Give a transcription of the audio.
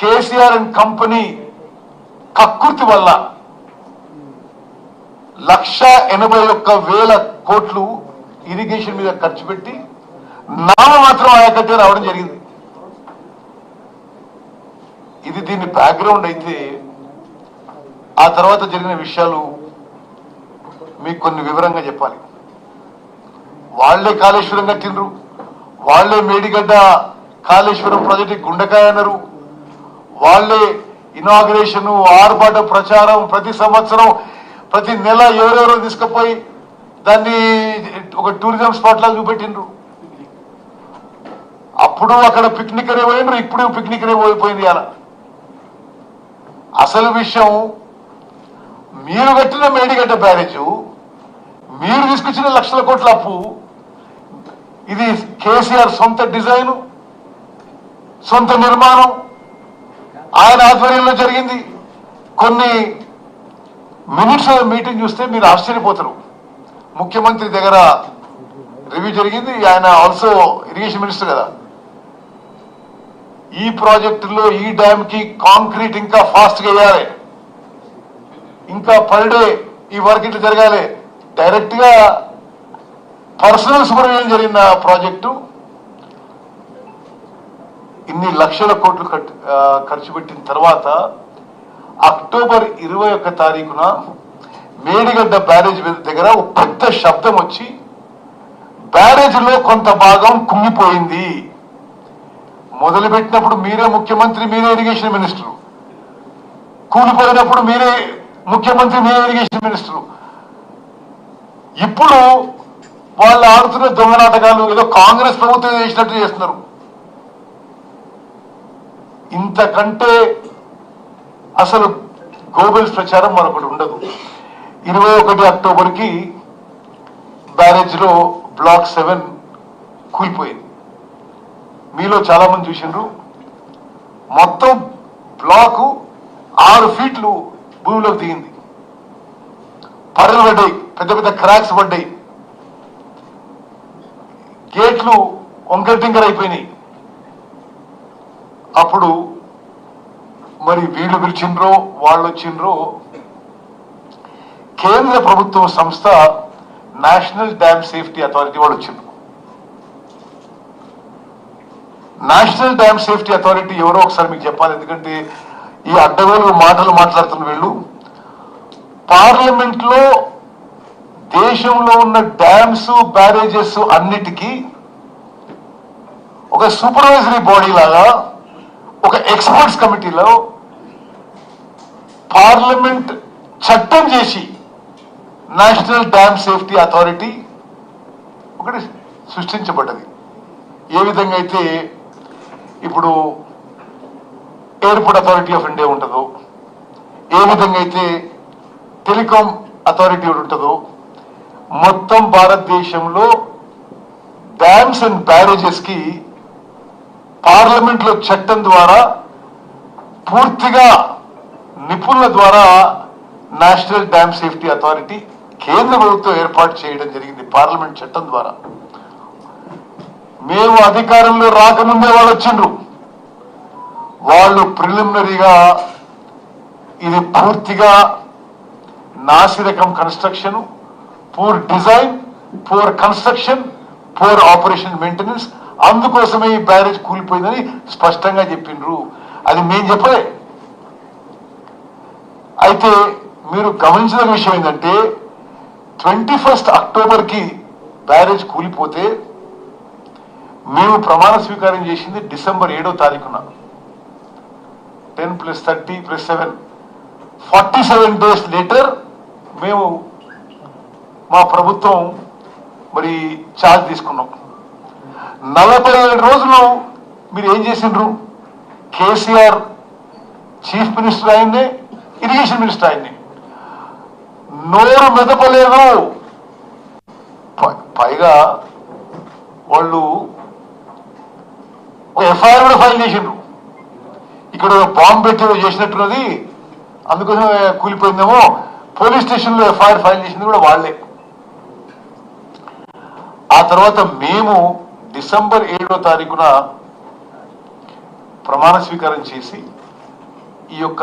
KCR and company కక్కుర్తి వల్ల 1,81,000 కోట్లు ఇరిగేషన్ మీద ఖర్చు పెట్టి నామమాత్రం ఆయకట్టే రావడం జరిగింది. ఇది దీని బ్యాక్గ్రౌండ్ అయితే ఆ తర్వాత జరిగిన విషయాలు మీకు కొన్ని వివరంగా చెప్పాలి. వాళ్లే కాళేశ్వరం కట్టిండ్రు, వాళ్లే మేడిగడ్డ కాళేశ్వరం ప్రాజెక్టు గుండెకాయ అన్నారు, వాళ్లే ఇనాగ్రేషన్ ఆర్భాట ప్రచారం ప్రతి సంవత్సరం ప్రతి నెల ఎవరెవరో తీసుకుపోయి దాన్ని ఒక టూరిజం స్పాట్ లాగా చూపెట్టిండ్రు. అప్పుడు అక్కడ పిక్నిక్ అనే పోయిండ్రు, ఇప్పుడు పిక్నిక్ అనే పోయిపోయింది. అలా అసలు విషయం మీరు కట్టిన మేడిగడ్డ బ్యారేజ్, మీరు తీసుకొచ్చిన 1,00,000 కోట్ల అప్పు, ఇది కేసీఆర్ సొంత డిజైన్, సొంత నిర్మాణం, ఆయన ఆధ్వర్యంలో జరిగింది. కొన్ని మినిట్స్ మీటింగ్ చూస్తే మీరు ఆశ్చర్యపోతారు. ముఖ్యమంత్రి దగ్గర రివ్యూ జరిగింది, ఆయన ఆల్సో ఇరిగేషన్ మినిస్టర్ కదా. ఈ ప్రాజెక్టులో ఈ డ్యామ్ కి కాంక్రీట్ ఇంకా ఫాస్ట్ గా వేయాలి, ఇంకా పర్ డే ఈ వర్క్ ఇట్లా జరగాలి. డైరెక్ట్ గా పర్సనల్ సూపర్విజన్ జరిగిన ప్రాజెక్టు ఇన్ని 1,00,000 కోట్లు ఖర్చు పెట్టిన తర్వాత అక్టోబర్ 21 తారీఖున మేడిగడ్డ బ్యారేజ్ దగ్గర ఒక పెద్ద శబ్దం వచ్చి బ్యారేజ్ లో కొంత భాగం కుంగిపోయింది. మొదలుపెట్టినప్పుడు మీరే ముఖ్యమంత్రి, మీరే ఇరిగేషన్ మినిస్టర్, కూలిపోయినప్పుడు మీరే ముఖ్యమంత్రి, మీరే ఇరిగేషన్ మినిస్టర్. ఇప్పుడు వాళ్ళు ఆడుతున్న దొంగ నాటకాలు ఏదో కాంగ్రెస్ ప్రభుత్వం చేసినట్టు చేస్తున్నారు. ఇంతకంటే అసలు గోబెల్స్ ప్రచారం మరొకటి ఉండదు. 21 అక్టోబర్కి బ్యారేజ్ లో బ్లాక్ 7 కూలిపోయింది. మీలో చాలా మంది చూసిండ్రు. మొత్తం బ్లాకు 6 ఫీట్లు భూమిలోకి దిగింది. పడలు పడ్డాయి, పెద్ద పెద్ద క్రాక్స్ పడ్డాయి, గేట్లు వంకర టింకర్ అయిపోయినాయి. అప్పుడు మరి వీళ్ళు పిలిచిండ్రో వాళ్ళు వచ్చిండ్రో, కేంద్ర ప్రభుత్వం సంస్థ నేషనల్ డ్యామ్ సేఫ్టీ అథారిటీ వాళ్ళు వచ్చిండ్రు. నేషనల్ డ్యామ్ సేఫ్టీ అథారిటీ ఎవరో ఒకసారి మీకు చెప్పాలి, ఎందుకంటే ఈ అడ్డగోలు మాటలు మాట్లాడుతున్న వీళ్ళు పార్లమెంట్ లో దేశంలో ఉన్న డ్యామ్స్ బ్యారేజెస్ అన్నిటికీ ఒక సూపర్వైజరీ బాడీ లాగా ఒక ఎక్స్పర్ట్స్ కమిటీలో పార్లమెంట్ చట్టం చేసి నేషనల్ డ్యామ్ సేఫ్టీ అథారిటీ ఒకటి సృష్టించబడ్డది. ఏ విధంగా అయితే ఇప్పుడు ఎయిర్పోర్ట్ అథారిటీ ఆఫ్ ఇండియా ఉంటుందో, ఏ విధంగా అయితే టెలికాం అథారిటీ ఉంటుందో, మొత్తం భారతదేశంలో డ్యామ్స్ అండ్ బ్యారేజెస్ కి పార్లమెంట్ లో చట్టం ద్వారా పూర్తిగా నిపుణుల ద్వారా నేషనల్ డ్యామ్ సేఫ్టీ అథారిటీ కేంద్ర ప్రభుత్వం ఏర్పాటు చేయడం జరిగింది పార్లమెంట్ చట్టం ద్వారా. మేము అధికారంలో రాకముందే వాళ్ళు వచ్చిండ్రు. వాళ్ళు ప్రిలిమినరీగా ఇది పూర్తిగా నాసిరకం construction, poor design, poor construction, poor operation maintenance, అందుకోసమే ఈ బ్యారేజ్ కూలిపోయిందని స్పష్టంగా చెప్పిండ్రు. అది మేము చెప్పలే. అయితే మీరు గమనించిన విషయం ఏంటంటే 21 అక్టోబర్కి బ్యారేజ్ కూలిపోతే మేము ప్రమాణ స్వీకారం చేసింది డిసెంబర్ 7వ తారీఖున. 10 + 30 + 7 47 డేస్ లేటర్ మేము మా ప్రభుత్వం మరి ఛార్జ్ తీసుకున్నాం. 47 రోజులు మీరు ఏం చేసిండ్రు? కేసీఆర్ చీఫ్ మినిస్టర్ ఆయన్నే, ఇరిగేషన్ మినిస్టర్ ఆయన్నే, నోరు మెదపలేదు. పైగా వాళ్ళు ఎఫ్ఐఆర్ కూడా ఫైల్ చేసిండ్రు. ఇక్కడ బాంబు పెట్టి చేసినట్టున్నది, అందుకోసం కూలిపోయిందేమో, పోలీస్ స్టేషన్లో ఎఫ్ఐఆర్ ఫైల్ చేసింది కూడా వాళ్లే. ఆ తర్వాత మేము డిసెంబర్ 7వ తారీఖున ప్రమాణ స్వీకారం చేసి ఈ యొక్క